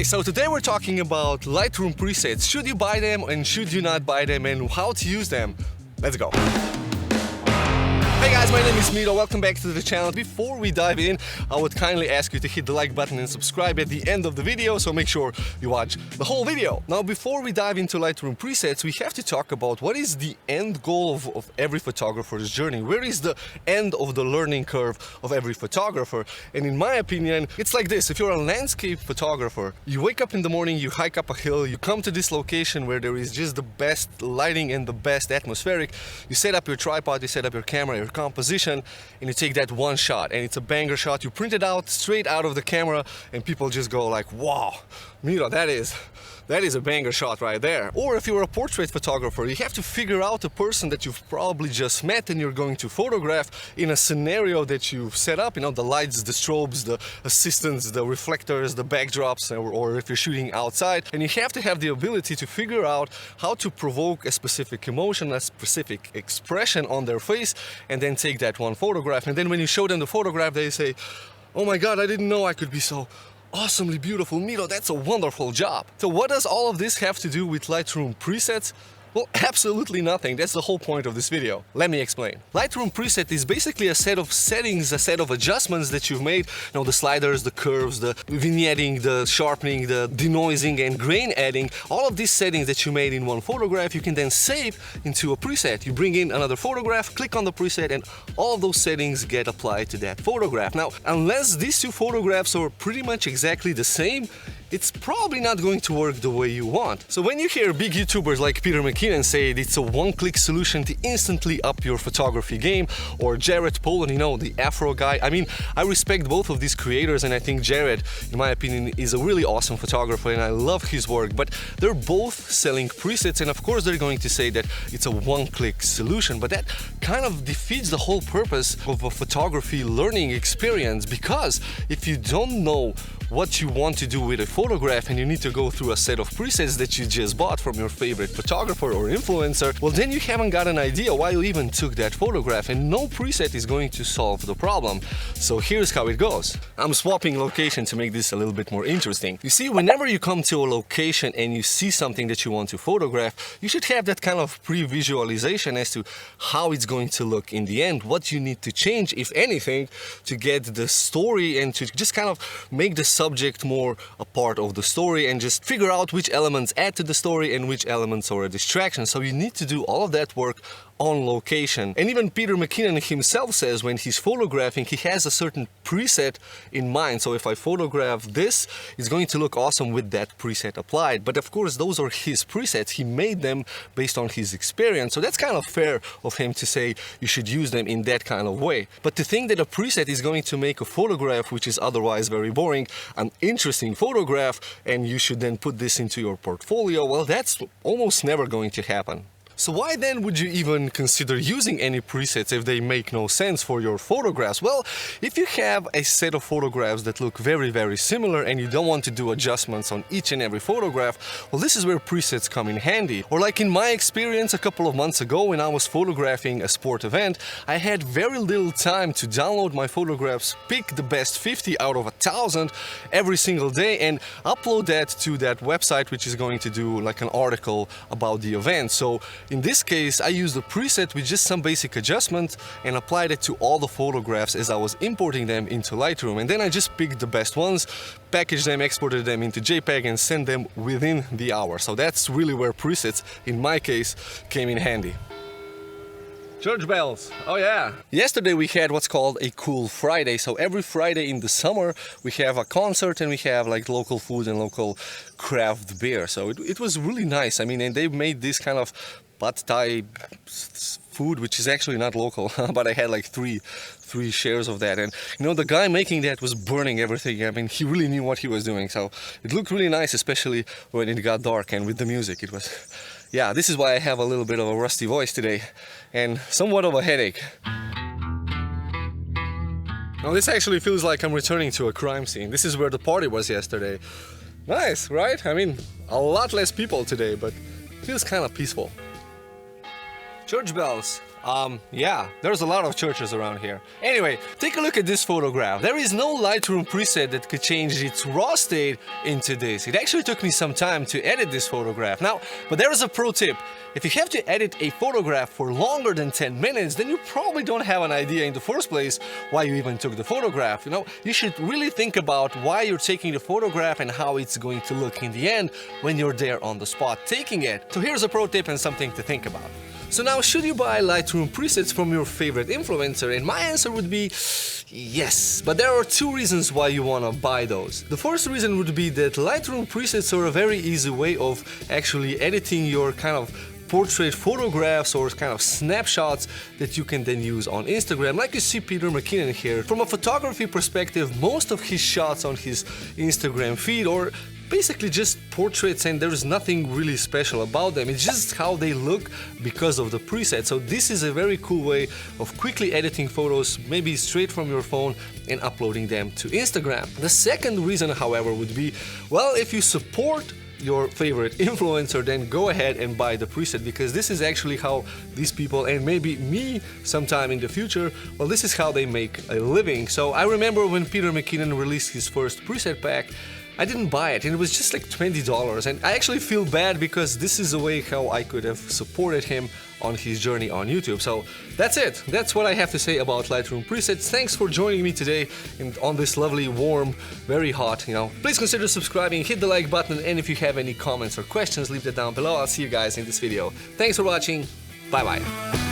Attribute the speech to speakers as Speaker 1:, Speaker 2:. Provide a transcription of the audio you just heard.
Speaker 1: Okay, so today we're talking about Lightroom presets. Should you buy them and should you not buy them and how to use them? Let's go. Hey guys, my name is Miro, welcome back to the channel. Before we dive in, I would kindly ask you to hit the like button and subscribe at the end of the video, so make sure you watch the whole video. Now, before we dive into Lightroom presets, we have to talk about what is the end goal of every photographer's journey. Where is the end of the learning curve of every photographer? And in my opinion, it's like this. If you're a landscape photographer, you wake up in the morning, you hike up a hill, you come to this location where there is just the best lighting and the best atmospheric, you set up your tripod, you set up your camera, your composition, and you take that one shot, and it's a banger shot. You print it out straight out of the camera and people just go like, wow, Miro, that is a banger shot right there. Or if you're a portrait photographer, you have to figure out a person that you've probably just met and you're going to photograph in a scenario that you've set up, you know, the lights, the strobes, the assistants, the reflectors, the backdrops, or if you're shooting outside, and you have to have the ability to figure out how to provoke a specific emotion, a specific expression on their face, and then take that one photograph. And then when you show them the photograph, they say, oh my god, I didn't know I could be so awesomely beautiful. Miro, that's a wonderful job. So what does all of this have to do with Lightroom presets? Well, absolutely nothing. That's the whole point of this video. Let me explain. Lightroom preset is basically a set of settings, a set of adjustments that you've made. You know, the sliders, the curves, the vignetting, the sharpening, the denoising and grain adding. All of these settings that you made in one photograph, you can then save into a preset. You bring in another photograph, click on the preset, and all of those settings get applied to that photograph. Now, unless these two photographs are pretty much exactly the same, it's probably not going to work the way you want. So when you hear big YouTubers like Peter McKinnon say it's a one-click solution to instantly up your photography game, or Jared Polin, you know, the Afro guy, I mean, I respect both of these creators, and I think Jared, in my opinion, is a really awesome photographer and I love his work, but they're both selling presets, and of course they're going to say that it's a one-click solution, but that kind of defeats the whole purpose of a photography learning experience, because if you don't know what you want to do with a photograph and you need to go through a set of presets that you just bought from your favorite photographer or influencer, well, then you haven't got an idea why you even took that photograph, and no preset is going to solve the problem. So here's how it goes. I'm swapping location to make this a little bit more interesting. You see, whenever you come to a location and you see something that you want to photograph, you should have that kind of pre-visualization as to how it's going to look in the end, what you need to change, if anything, to get the story and to just kind of make the subject more a part of the story, and just figure out which elements add to the story and which elements are a distraction. So you need to do all of that work on location. And even Peter McKinnon himself says when he's photographing, he has a certain preset in mind. So if I photograph this, it's going to look awesome with that preset applied. But of course, those are his presets. He made them based on his experience. So that's kind of fair of him to say you should use them in that kind of way. But to think that a preset is going to make a photograph, which is otherwise very boring, an interesting photograph, and you should then put this into your portfolio, well, that's almost never going to happen. So why then would you even consider using any presets if they make no sense for your photographs? Well, if you have a set of photographs that look very, very similar and you don't want to do adjustments on each and every photograph, well, this is where presets come in handy. Or like in my experience a couple of months ago when I was photographing a sport event, I had very little time to download my photographs, pick the best 50 out of 1,000 every single day and upload that to that website which is going to do like an article about the event. So in this case, I used a preset with just some basic adjustments and applied it to all the photographs as I was importing them into Lightroom. And then I just picked the best ones, packaged them, exported them into JPEG and sent them within the hour. So that's really where presets, in my case, came in handy. Church bells, oh yeah! Yesterday we had what's called a Cool Friday. So every Friday in the summer we have a concert and we have like local food and local craft beer. So it was really nice. I mean, and they made this kind of pad thai food, which is actually not local, but I had like three shares of that. And you know, the guy making that was burning everything. I mean, he really knew what he was doing. So it looked really nice, especially when it got dark and with the music. It was, yeah, this is why I have a little bit of a rusty voice today and somewhat of a headache. Now this actually feels like I'm returning to a crime scene. This is where the party was yesterday. Nice, right? I mean, a lot less people today, but it feels kind of peaceful. Church bells. Yeah, there's a lot of churches around here. Anyway, take a look at this photograph. There is no Lightroom preset that could change its raw state into this. It actually took me some time to edit this photograph. Now, but there is a pro tip. If you have to edit a photograph for longer than 10 minutes, then you probably don't have an idea in the first place why you even took the photograph. You know, you should really think about why you're taking the photograph and how it's going to look in the end when you're there on the spot taking it. So here's a pro tip and something to think about. So now, should you buy Lightroom presets from your favorite influencer? And my answer would be yes, but there are two reasons why you want to buy those. The first reason would be that Lightroom presets are a very easy way of actually editing your kind of portrait photographs or kind of snapshots that you can then use on Instagram. Like you see Peter McKinnon here. From a photography perspective, most of his shots on his Instagram feed are basically just portraits, and there is nothing really special about them. It's just how they look because of the preset. So this is a very cool way of quickly editing photos, maybe straight from your phone, and uploading them to Instagram. The second reason, however, would be, well, if you support your favorite influencer, then go ahead and buy the preset, because this is actually how these people, and maybe me sometime in the future, well, this is how they make a living. So I remember when Peter McKinnon released his first preset pack, I didn't buy it, and it was just like $20, and I actually feel bad because this is a way how I could have supported him on his journey on YouTube. So that's it. That's what I have to say about Lightroom presets. Thanks for joining me today and on this lovely, warm, very hot, Please consider subscribing, hit the like button, and if you have any comments or questions, leave that down below. I'll see you guys in this video. Thanks for watching. Bye bye.